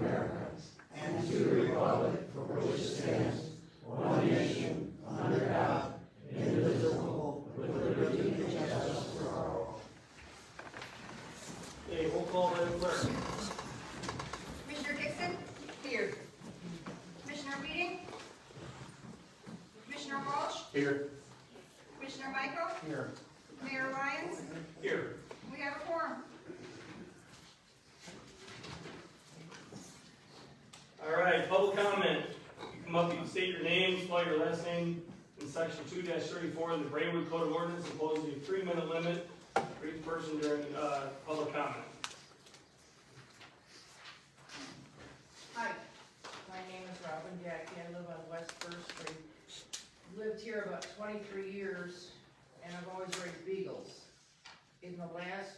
America and to the republic for which it stands, one nation, under God, indivisible, with liberty and justice for all. Okay, roll call, Madam Clerk. Commissioner Dixon? Here. Commissioner Weeding? Commissioner Walsh? Here. Commissioner Michael? Here. Mayor Lyons? Here. We have a quorum. All right, public comment. You come up, you can state your name, spell your last name in section 2-34 of the Braidwood Code of Ordinance, imposes a 3-minute limit for each person during public comment. Hi, my name is Robin Jackie, I live on West First Street. Lived here about 23 years, and I've always raised beagles. In the last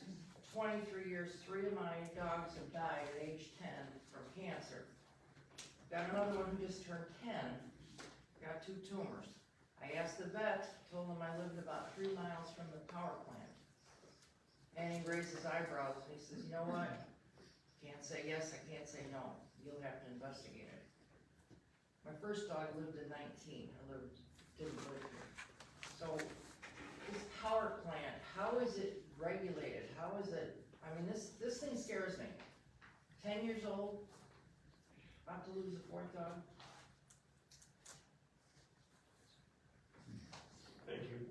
23 years, 3 of my dogs have died at age 10 from cancer. Got another one who just turned 10, got 2 tumors. I asked the vet, told him I lived about 3 miles from the power plant. And he raised his eyebrows, and he says, you know what? Can't say yes, I can't say no. You'll have to investigate it. My first dog lived to 19. Didn't live here. So this power plant, how is it regulated? How is it, I mean, this thing scares me. 10 years old, about to lose a 4th dog. Thank you.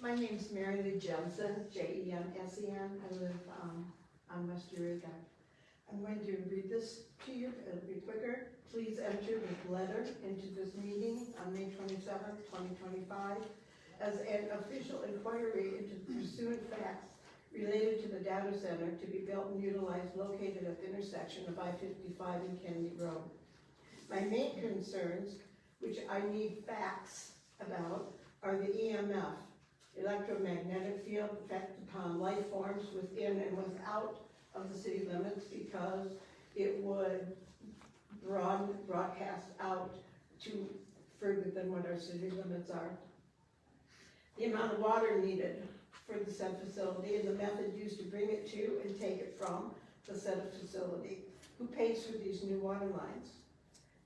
My name's Mary Lee Jensen, Jensen. I live on West Eureka. I'm going to read this to you, it'll be quicker. Please enter this letter into this meeting on May 27th, 2025 as an official inquiry into pursuant facts related to the data center to be built and utilized located at the intersection of I-55 and Kennedy Road. My main concerns, which I need facts about, are the EMF, electromagnetic field effect upon life forms within and without of the city limits, because it would broadcast out to further than what our city limits are. The amount of water needed for the said facility and the method used to bring it to and take it from the said facility. Who pays for these new water lines?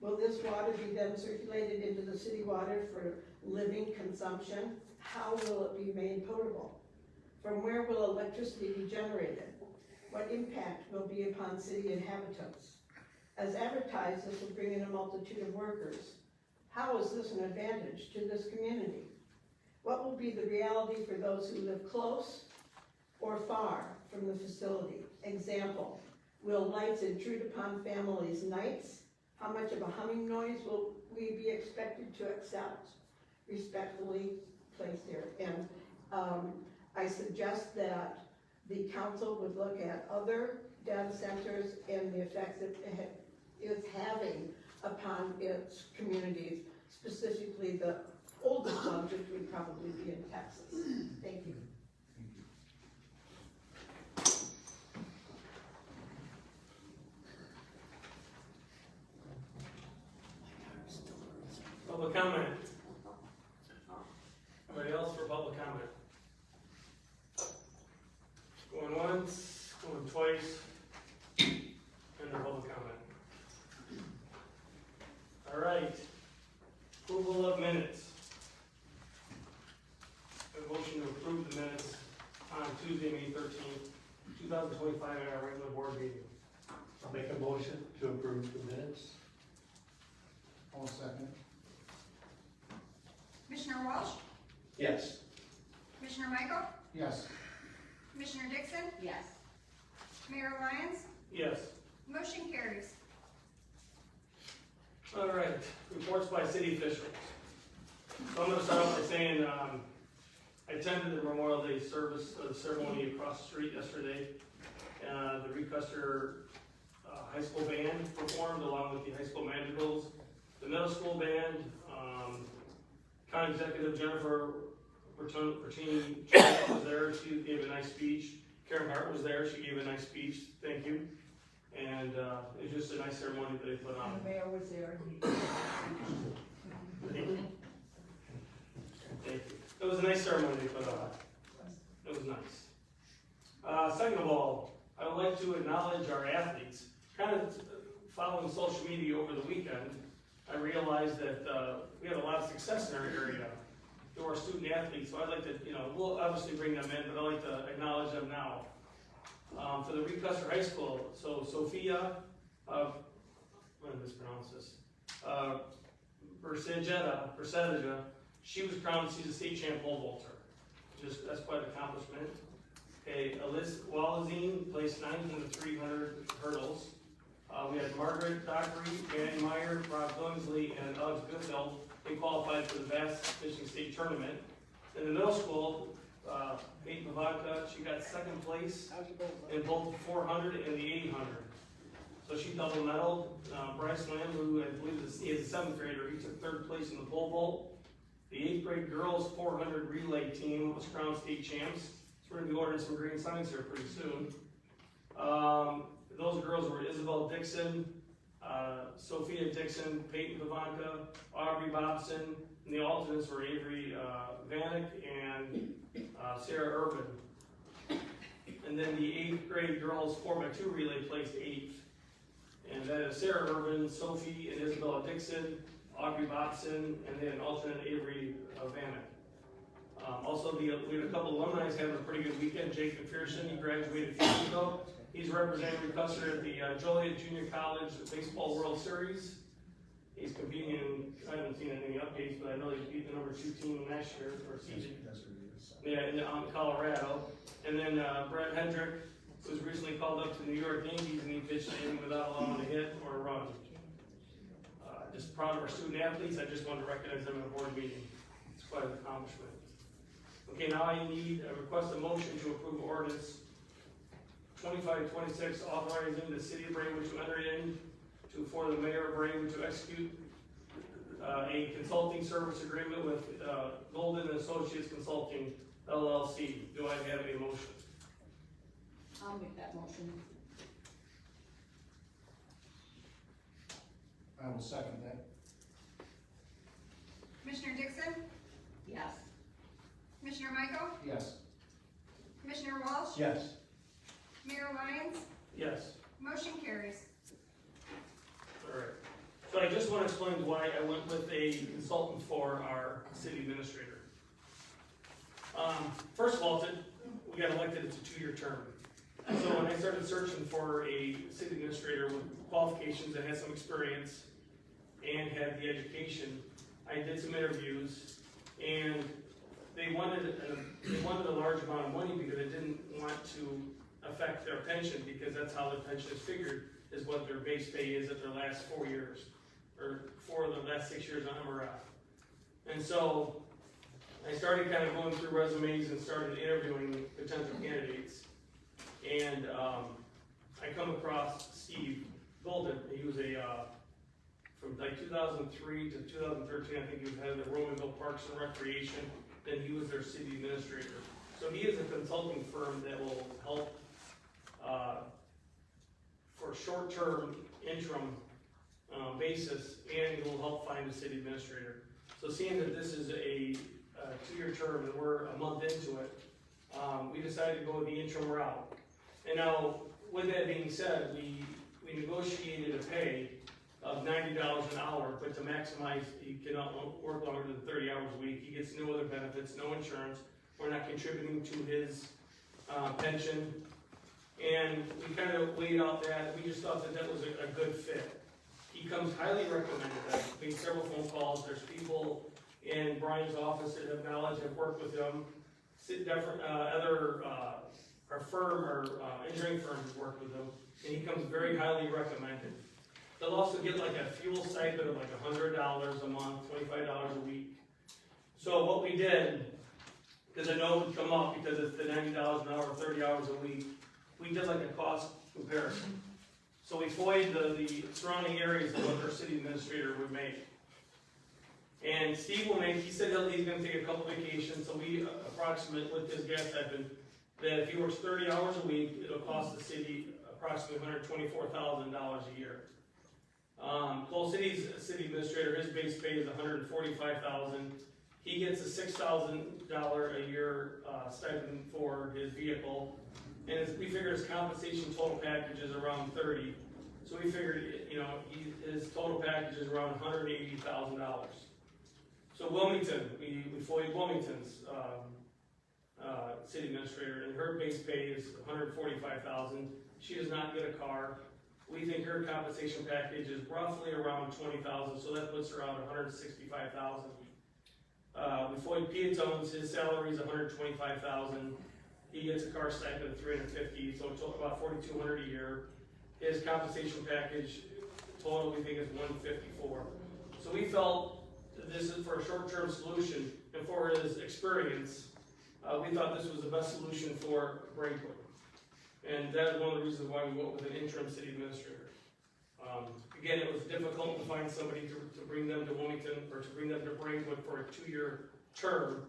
Will this water be then circulated into the city water for living consumption? How will it be made potable? From where will electricity be generated? What impact will be upon city inhabitants? As advertised, this will bring in a multitude of workers. How is this an advantage to this community? What will be the reality for those who live close or far from the facility? Example, will lights intrude upon families' nights? How much of a humming noise will we be expected to accept? Respectfully placed here. And I suggest that the council would look at other data centers and the effects that it's having upon its communities, specifically the oldest ones, which would probably be in Texas. Thank you. Public comment. Anybody else for public comment? Going once, going twice, and the public comment. All right. Approval of minutes. A motion to approve the minutes on Tuesday, May 13th, 2025 at our regular board meeting. I'll make a motion to approve the minutes. I'll second. Commissioner Walsh? Yes. Commissioner Michael? Yes. Commissioner Dixon? Yes. Mayor Lyons? Yes. Motion carries. All right, reports by city officials. So I'm gonna start off by saying, I attended the Memorial Day service, ceremony across the street yesterday. The Reed Custer High School Band performed along with the high school madrigals. The middle school band, County Executive Jennifer Bertini was there. She gave a nice speech. Karen Hart was there. She gave a nice speech. Thank you. And it was just a nice ceremony that they put And on. the mayor was there. Thank you. It was a nice ceremony they put on. It was nice. Second of all, I would like to acknowledge our athletes. Kind of following social media over the weekend, I realized that we had a lot of success in our area through our student athletes. So I'd like to, we'll obviously bring them in, but I'd like to acknowledge them now. For the Reed Custer High School, so Sophia, I'm gonna mispronounce this, Bersedja, she was crowned, she's a state champ pole vaulter. That's quite an accomplishment. Okay, Alyssa Wallazine placed 9th in the 300 hurdles. We had Margaret Dockery, Danny Meyer, Rob Billingsley, and Alex Goodfeldt. They qualified for the Bass Fishing State Tournament. In the middle school, Peyton Pavaka, she got 2nd place in both the 400 and the 800. So she double medaled. Bryce Lamb, who I believe is a 7th grader, he took 3rd place in the pole vault. The 8th grade girls 400 relay team was crowned state champs. So we're going to be ordering some green signs here pretty soon. Those girls were Isabel Dixon, Sophia Dixon, Peyton Pavaka, Aubrey Bobson, and the alternates were Avery Vanek and Sarah Urban. And then the 8th grade girls 4x2 relay placed 8th. And that is Sarah Urban, Sophie and Isabella Dixon, Aubrey Bobson, and then alternate Avery Vanek. Also, we had a couple alumni having a pretty good weekend. Jake McPherson, he graduated a few years ago. He's representing Reed Custer at the Joliet Junior College Baseball World Series. He's competing in, I haven't seen any updates, but I know he beat the number 2 team last year for season. Yeah, in Colorado. And then Brett Hendrick was recently called up to the New York Yankees, and he pitched in without allowing a hit or a run. Just proud of our student athletes. I just wanted to recognize them in a board meeting. It's quite an accomplishment. Okay, now I need a request a motion to approve ordinance 2526, authorizing the city of Brainwood to enter for the mayor of Brainwood to execute a consulting service agreement with Golden Associates Consulting LLC. Do I have a motion? I'll make that motion. I will second that. Commissioner Dixon? Yes. Commissioner Michael? Yes. Commissioner Walsh? Yes. Mayor Lyons? Yes. Motion carries. All right. So I just want to explain why I went with a consultant for our city administrator. First of all, we got elected, it's a 2-year term. So when I started searching for a city administrator with qualifications that had some experience and had the education, I did some interviews, and they wanted a large amount of money because they didn't want to affect their pension, because that's how their pension is figured, is what their base pay is at their last 4 years, or for the last 6 years on MRF. And so I started kind of going through resumes and started interviewing potential candidates. And I come across Steve Golden. He was from like 2003 to 2013, I think he was head of the Romanville Parks and Recreation. Then he was their city administrator. So he is a consulting firm that will help for short-term interim basis, and he will help find a city administrator. So seeing that this is a 2-year term and we're a month into it, we decided to go the interim route. And now, with that being said, we negotiated a pay of $90 an hour, but to maximize, he cannot work longer than 30 hours a week. He gets no other benefits, no insurance. We're not contributing to his pension. And we kind of weighed out that. We just thought that was a good fit. He comes highly recommended. I've made several phone calls. There's people in Brian's office that have knowledge, have worked with him. Different our firm, our engineering firm has worked with him, and he comes very highly recommended. They'll also get like a fuel stipend of like $100 a month, $25 a week. So what we did, because I know it would come up because it's the $90 an hour, 30 hours a week, we did like a cost comparison. So we FOI'd the surrounding areas of what our city administrator would make. And Steve will make, he said he's gonna take a couple vacations, so we approximate with his gas stipend, that if he works 30 hours a week, it'll cost the city approximately $124,000 a year. Cole City's city administrator, his base pay is $145,000. He gets a $6,000 a year stipend for his vehicle, and we figured his compensation total package is around 30. So we figured, you know, his total package is around $180,000. So Wilmington, we FOI'd Wilmington's city administrator, and her base pay is $145,000. She does not get a car. We think her compensation package is roughly around $20,000, so that puts her around $165,000. We FOI'd Piatone's, his salary is $125,000. He gets a car stipend of $350, so it's about $4,200 a year. His compensation package total we think is $154. So we felt that this is for a short-term solution, and for his experience, we thought this was the best solution for Braidwood. And that is one of the reasons why we went with an interim city administrator. Again, it was difficult to find somebody to bring them to Wilmington, or to bring them to Braidwood for a 2-year term,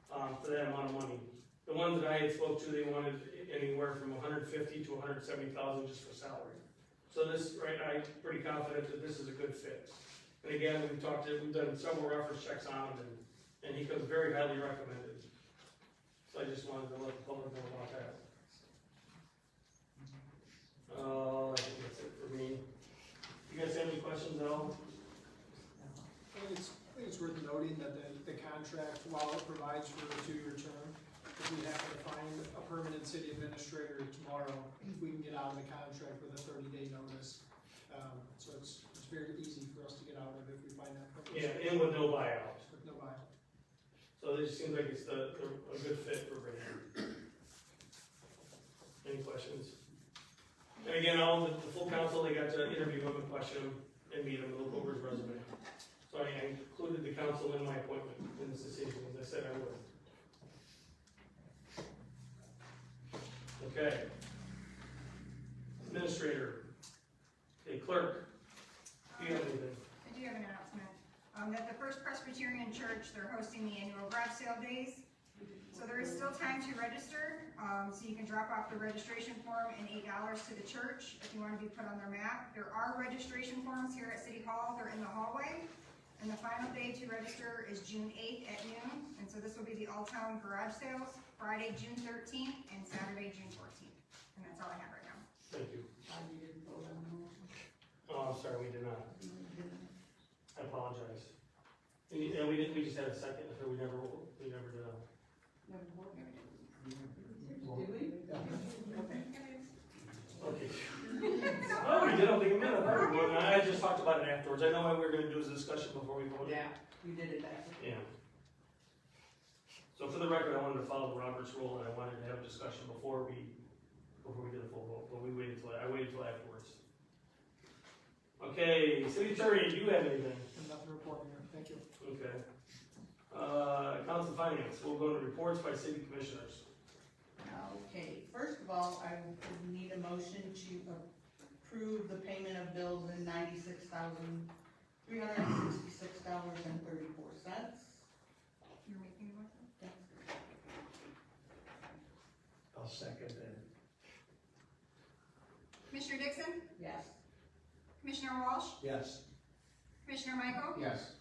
for that amount of money. The ones that I had spoke to, they wanted anywhere from $150,000 to $170,000 just for salary. So this, right, I'm pretty confident that this is a good fit. And again, we've done several reference checks on him, and he comes very highly recommended. So I just wanted to let the public know about that. I think that's it for me. You guys have any questions at all? I think it's worth noting that the contract, while it provides for a 2-year term, if we happen to find a permanent city administrator tomorrow, we can get out of the contract with a 30-day notice. So it's very easy for us to get out of if we find that person. Yeah, and with no buyout. With no buyout. So this seems like it's a good fit for Brainerd. Any questions? And again, all the full council, they got to interview him and question him and meet him and look over his resume. So I included the council in my appointment in this decision, as I said I would. Okay. Administrator. Okay, clerk. Do you have anything? I do have an announcement. That the First Presbyterian Church, they're hosting the annual garage sale days. So there is still time to register. So you can drop off the registration form and $8 to the church if you want to be put on their map. There are registration forms here at City Hall. They're in the hallway. And the final day to register is June 8th at noon. And so this will be the all-town garage sales, Friday, June 13th, and Saturday, June 14th. And that's all I have right now. Thank you. You didn't vote on the motion. Oh, I'm sorry, we did not. No, you didn't. I apologize. And we just had a second, so we never did. Never voted. Did Did we? Okay. Okay. Oh, we did, I'll think a minute. I just talked about it afterwards. I know what we were gonna do is a discussion before we voted. Yeah, you did it that way. Yeah. So for the record, I wanted to follow the Roberts rule, and I wanted to have a discussion before we did a full vote, but I waited till afterwards. Okay, city attorney, do you have anything? Nothing reporting here. Thank you. Okay. Council Finance, we'll go to reports by city commissioners. Okay, first of all, I would need a motion to approve the payment of bills in $96,366.34. You're making the motion? I'll second that. Commissioner Dixon? Yes. Commissioner Walsh? Yes. Commissioner Michael? Yes.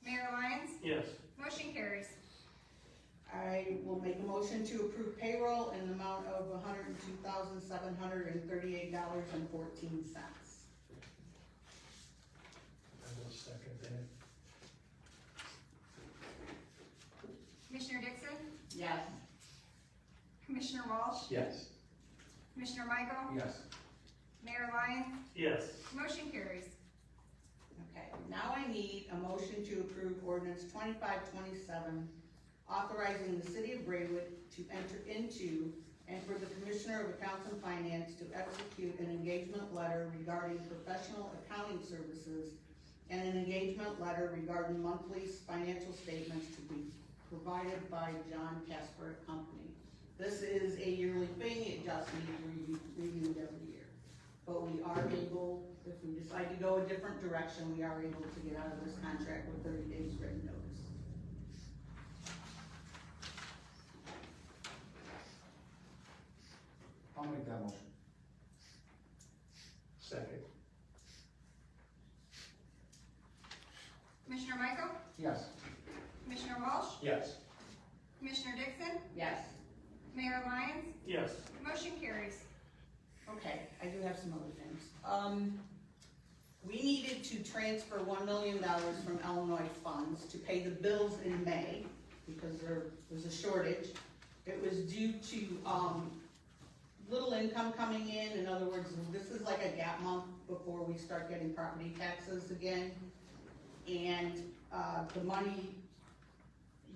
Mayor Lyons? Yes. Motion carries. I will make a motion to approve payroll in the amount of $102,738.14. I will second that. Commissioner Dixon? Yes. Commissioner Walsh? Yes. Commissioner Michael? Yes. Mayor Lyons? Yes. Motion carries. Okay, now I need a motion to approve ordinance 2527, authorizing the city of Braidwood to enter into and for the Commissioner of Accounts and Finance to execute an engagement letter regarding professional accounting services and an engagement letter regarding monthly financial statements to be provided by John Casper Company. This is a yearly thing, it just needs decide to go a different direction, we are able to get out of this contract with 30 days written notice. I'll make that motion. Second. Commissioner Michael? Yes. Commissioner Walsh? Yes. Commissioner Dixon? Yes. Mayor Lyons? Yes. Motion carries. Okay, I do have some other things. We needed to transfer $1 million from Illinois funds to pay the bills in May, because there was a shortage. It was due to, little income coming in other words, this is like a gap month before we start getting property taxes again. And, the money,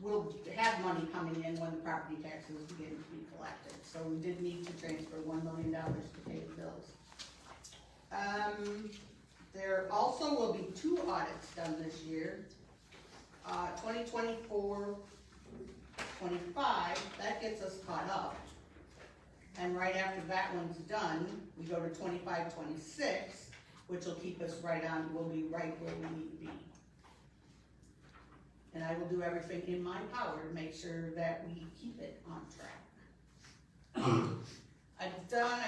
we'll have money coming in when the property taxes begin to be collected. So we did need to transfer $1 million to pay the bills. There also will be 2 audits done this year. 2024, 25, that gets us caught up. And right after that one's done, we go to 25, 26, which will keep us right on, we'll be right where we need to be. And I will do everything in my power to make sure that we keep it on track. I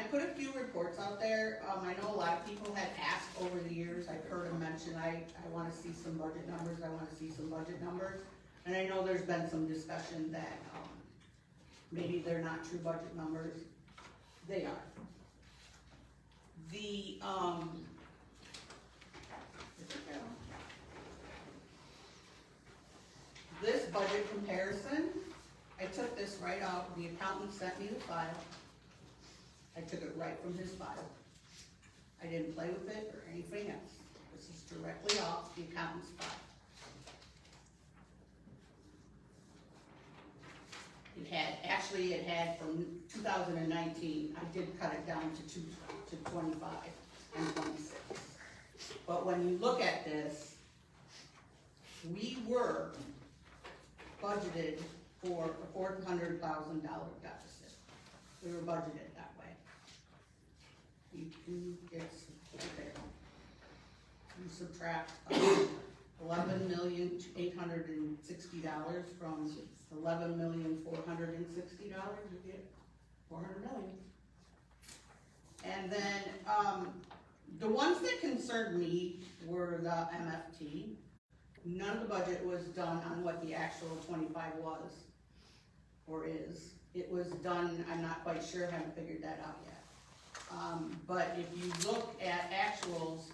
put a few reports out there. I know a lot of people had asked over the years, I've heard them mention, I wanna see some budget numbers, And I know there's been some discussion that, maybe they're not true budget numbers. They are. The, this budget comparison, I took this right out, the accountant sent me the file. I took it right from his file. I didn't play with it or anything else. This is directly off the accountant's file. It had from 2019, I did cut it down to 25 and 26. But when you look at this, we were budgeted for a $400,000 deficit. We were budgeted that way. You subtract $11,860,000 from $11,460,000, you get $400 million. And then, the ones that concerned me were the MFT. None of the budget was done on what the actual 25 was, or is. It was done, I'm not quite sure, haven't figured that out yet. But if you look at actuals,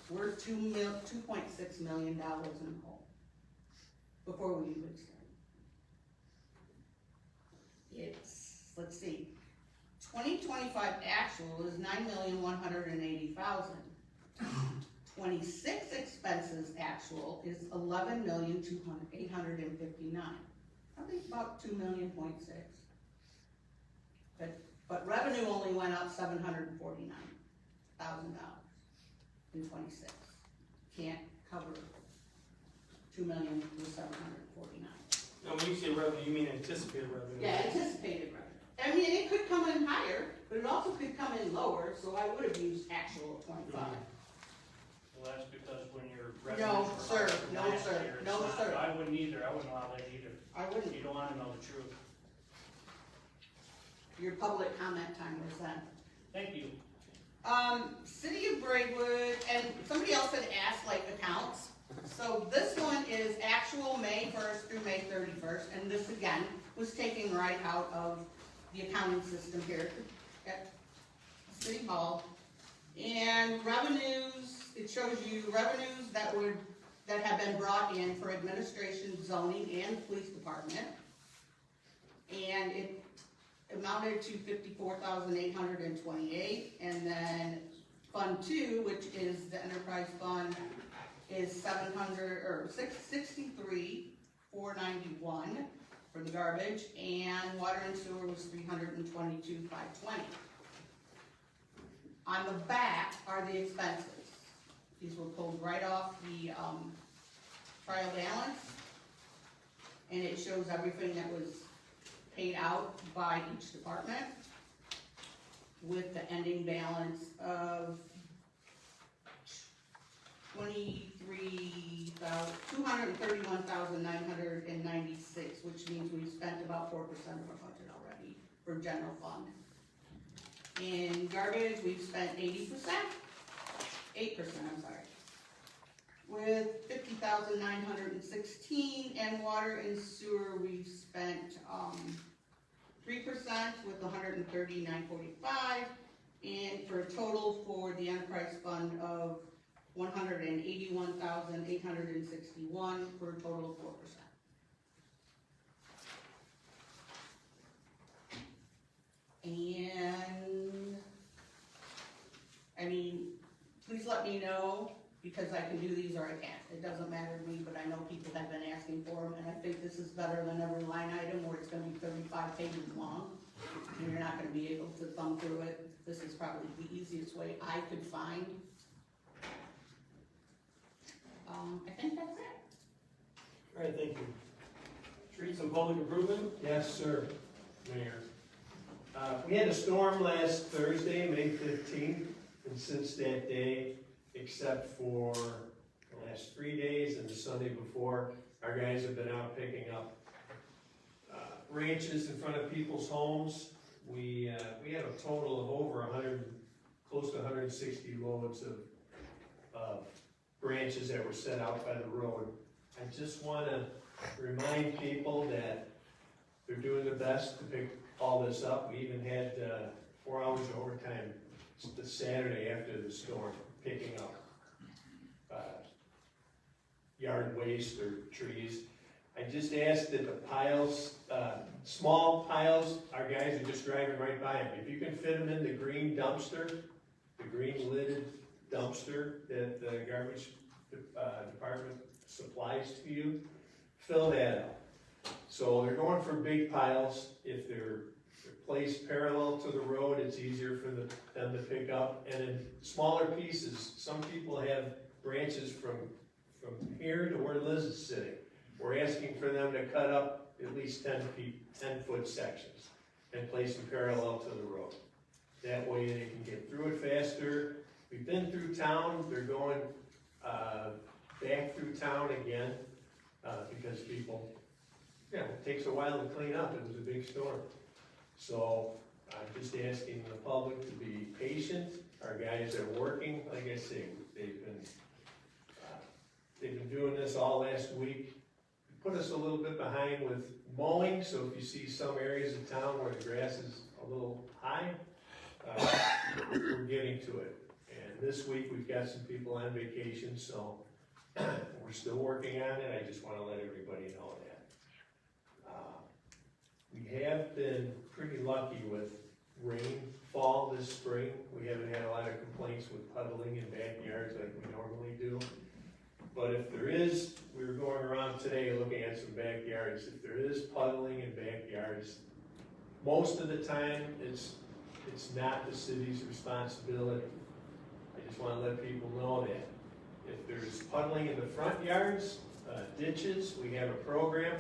we're $2.6 million in the hole before we even start. It's, let's see, 2025 actual is $9,180,000. 26 expenses actual is $11,859,000. I think about $2.6 million. But revenue only went up $749,000 in 26. Can't cover $2 million with $749,000. Now, when you say revenue, you mean anticipated revenue? Yeah, anticipated revenue. I mean, it could come in higher, but it also could come in lower, so I would have used actual 25. Well, that's because when your No, revenues were sir, higher from no, last sir, year, it's no, not- sir. I wouldn't either, I wouldn't allow that either. I wouldn't. You don't wanna know the truth. Your public comment time was then. Thank you. City of Braidwood, and somebody else had asked like accounts. So this one is actual May 1st through May 31st, and this again was taken right out of the accounting system here at City Hall. And revenues, it shows you revenues that have been brought in for administration, zoning, and police department. And it amounted to $54,828, and then Fund 2, which is the enterprise fund, is $63,491 for the garbage, and water and sewer was $322,520. On the back are the expenses. These were pulled right off the trial balance, and it shows everything that was paid out by each department with the ending balance of $231,996, which means we've spent about 4% of our budget already for general fund. In garbage, we've spent 8%, I'm sorry. With 50,916, and water and sewer, we've spent, 3% with 130,945, and for a total for the enterprise fund of 181,861, for a total of 4%. And, I mean, please let me know, because I can do these or I can't. It doesn't matter to me, but I know people have been asking for them, and I think this is better than every line item where it's gonna be 35 pages long, and you're not gonna be able to thumb through it. This is probably the easiest way I could find. I think that's it. All right, thank you. Streets and public improvement? Yes, sir. Mayor. We had a storm last Thursday, May 15th, and since that day, except for the last 3 days and the Sunday before, our guys have been out picking up branches in front of people's homes. We have a total of over 100, close to 160 loads of branches that were set out by the road. I just wanna remind people that they're doing the best to pick all this up. We even had 4 hours of overtime the Saturday after the storm, picking up yard waste or trees. I just asked that the piles, small piles, our guys are just driving right by them. If you can fit them in the green dumpster, the green lidded dumpster that the garbage department supplies to you, fill that up. So they're going for big piles. If they're placed parallel to the road, it's easier for them to pick up. And in smaller pieces, some people have branches from here to where Liz is sitting. We're asking for them to cut up at least 10-foot sections and place them parallel to the road. That way they can get through it faster. We've been through town. They're going back through town again because people, it takes a while to clean up. It was a big storm. So I'm just asking the public to be patient. Our guys are working. Like I say, they've been doing this all last week. Put us a little bit behind with mowing, so if you see some areas of town where the grass is a little high, we're getting to it. And this week, we've got some people on vacation, so we're still working on it. I just want to let everybody know that. We have been pretty lucky with rainfall this spring. We haven't had a lot of complaints with puddling in backyards like we normally do. But if there is, we were going around today looking at some backyards. If there is puddling in backyards, most of the time, it's not the city's responsibility. I just want to let people know that. If there's puddling in the front yards, ditches, we have a program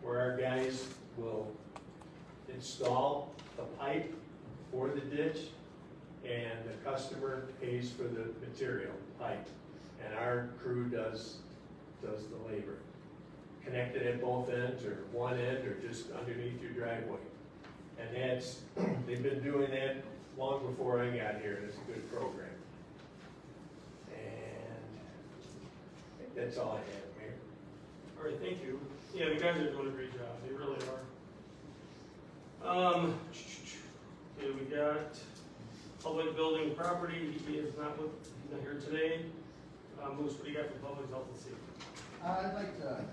where our guys will install the pipe for the ditch, and the customer pays for the material, pipe. And our crew does the labor. Connected at both ends, or one end, or just underneath your driveway. And they've been doing that long before I got here, and it's a good program. And I think that's all I have, Mayor. All right, thank you. Yeah, the guys are doing a great job. They really are. Okay, we got public building property. He is not here today. Moose, what do you got for public health and safety? I'd like to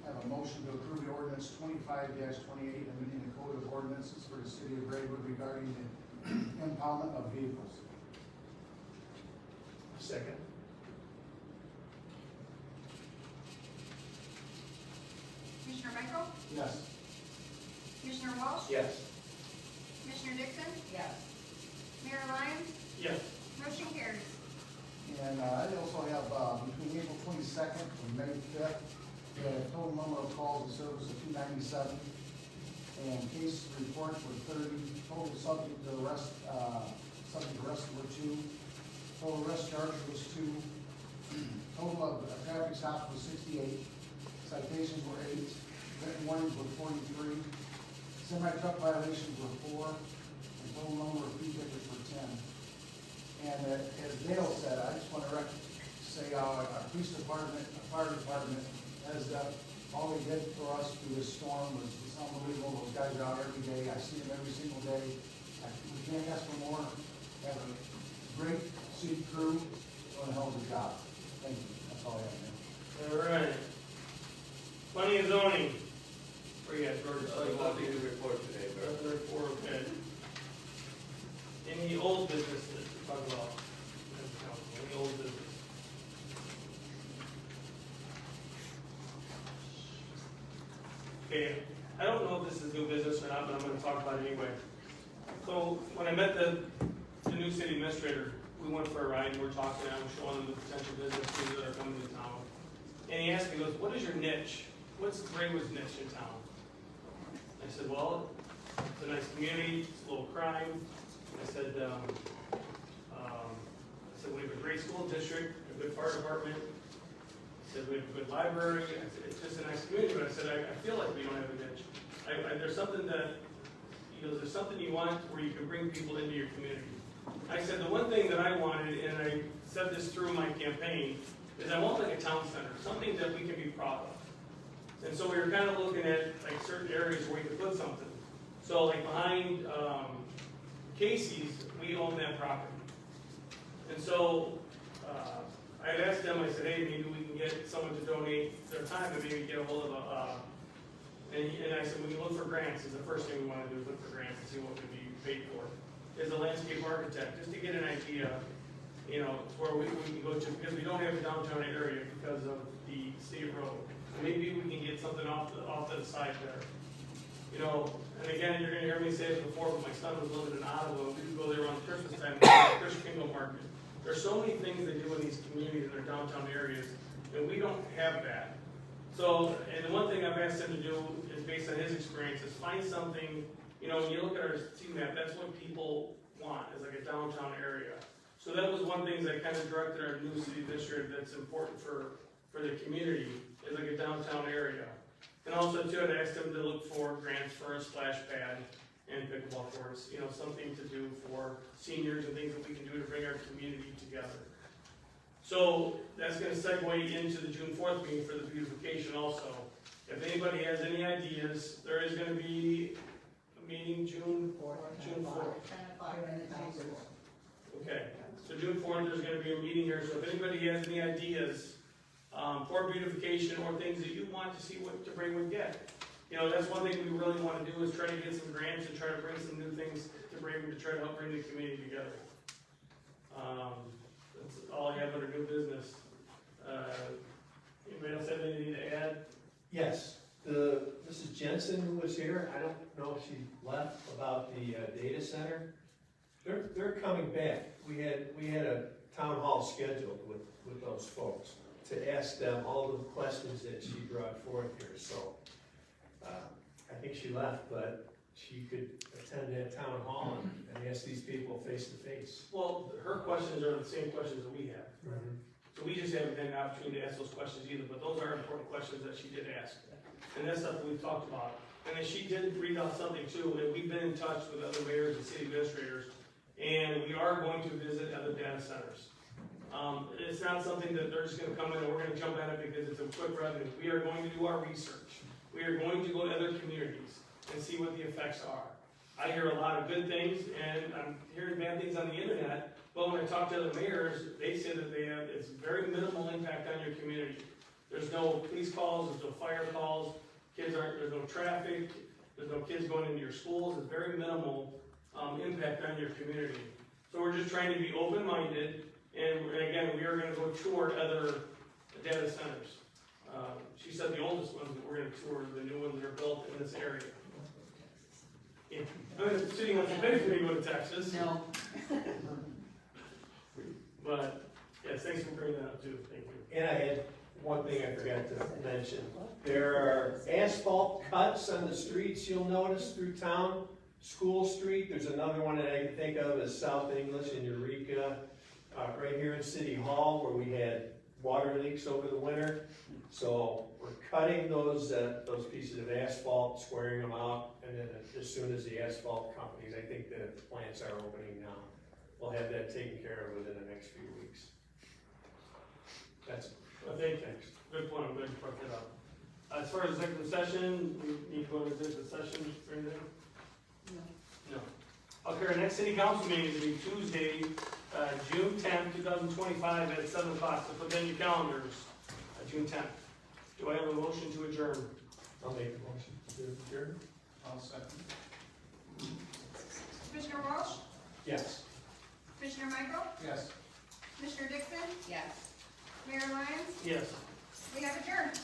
have a motion to approve the ordinance 25-28, amending the code of ordinances for the city of Braidwood regarding the impoundment of vehicles. Second. Commissioner Michael? Yes. Commissioner Walsh? Yes. Commissioner Dixon? Yes. Mayor Lyons? Yes. Motion carries. And I also have, between April 22nd and May 5th, the total number of calls and service of 297, and case reports were 30, total subject to arrest were 2, total arrest charge was 2, Total of traffic stops was 68, citations were 8, written warnings were 43, semi-truck violations were 4, and total number of speed tickets were 10. And as Dale said, I just want to say our police department, our fire department, has all they did for us through this storm was unbelievable. Those guys are out every day. I see them every single day. We can't ask for more. Have a great city crew doing a hell of a job. Thank you. That's all I have, man. All right. Planning and zoning. Where you at, George? Nothing to report today, Mayor. Nothing to report, okay. Any old business to talk about? Any old business? Okay, I don't know if this is new business or not, but I'm gonna talk about it anyway. So, when I met the new city administrator, we went for a ride and we're talking, I was showing him the potential businesses that are coming to town. And he asked me, he goes, what is your niche? What's Braidwood's niche in town? I said, well, it's a nice community, it's a little crime. I said, we have a great school district, a good fire department. I said, we have a good library. I said, it's just a nice community, but I said, I feel like we don't have a niche. There's something that, there's something you want where you can bring people into your community. I said, the one thing that I wanted, and I said this through my campaign, is I want like a town center, something that we can be proud of. And so we were kind of looking at like certain areas where we could put something. So like behind Casey's, we own that property. And so I had asked them, I said, hey, maybe we can get someone to donate their time and maybe get a hold of and I said, we can look for grants, is the first thing we want to do, is look for grants and see what can be paid for. As a landscape architect, just to get an idea, where we can go to, because we don't have a downtown area because of the state road. So maybe we can get something off to the side there. And again, you're gonna hear me say this before, but my son was living in Ottawa, we would go there around Christmas time, Chris Kingle Market. There's so many things they do in these communities in their downtown areas, and we don't have that. So, and the one thing I've asked him to do is based on his experience, is find something, when you look at our city map, that's what people want, is like a downtown area. So that was one thing that I kind of directed our new city administrator that's important for the community, is like a downtown area. And also too, I'd asked him to look for grants for a splash pad and pickleball courts, something to do for seniors and things that we can do to bring our community together. So that's gonna segue into the June 4th meeting for the beautification also. If anybody has any ideas, there is gonna be a meeting June 4th. Okay, so June 4th, there's gonna be a meeting here, so if anybody has any ideas for beautification or things that you want to see what Braidwood get. That's one thing we really want to do, is try to get some grants and try to bring some new things to Braidwood to try to help bring the community together. That's all I have under new business. Anybody else have anything to add? Yes, Mrs. Jensen, who was here, I don't know if she left, about the data center. They're coming back. We had a town hall scheduled with those folks to ask them all the questions that she brought forth here. So I think she left, but she could attend that town hall and ask these people face to face. Well, her questions are the same questions that we have. So we just haven't had an opportunity to ask those questions either, but those are important questions that she did ask. And that's stuff that we've talked about. And then she did read out something too, and we've been in touch with other mayors and city administrators, and we are going to visit other data centers. It's not something that they're just gonna come in and we're gonna jump at it because it's a quick revenue. We are going to do our research. We are going to go to other communities and see what the effects are. I hear a lot of good things, and I'm hearing bad things on the internet, but when I talk to other mayors, they say that it's very minimal impact on your community. There's no police calls, there's no fire calls, there's no traffic, there's no kids going into your schools, it's very minimal impact on your community. So we're just trying to be open-minded, and again, we are gonna go tour other data centers. She said the oldest ones that we're gonna tour, the new ones that are built in this area. Yeah. I mean, if the city wants to pay for me to go to Texas. No. But, yes, thanks for bringing that up too, thank you. And I had one thing I forgot to mention. There are asphalt cuts on the streets you'll notice through town. School Street, there's another one that I can think of as South English and Eureka. Right here in City Hall, where we had water leaks over the winter. So we're cutting those pieces of asphalt, squaring them out, and then as soon as the asphalt companies, I think the plants are opening now, we'll have that taken care of within the next few weeks. That's, I think, thanks. good point, I'm glad you brought that up. As far as executive session, we need to go into executive session or anything? No. Okay, our next city council meeting is be Tuesday, June tenth, 2025 at 7 o'clock, so put that in your calendars, June 10th. Do I have a motion to adjourn? I'll make the motion to adjourn. I'll second. Commissioner Walsh? Yes. Commissioner Michael? Yes. Commissioner Dixon? Yes. Mayor Lyons? Yes. We have adjourned.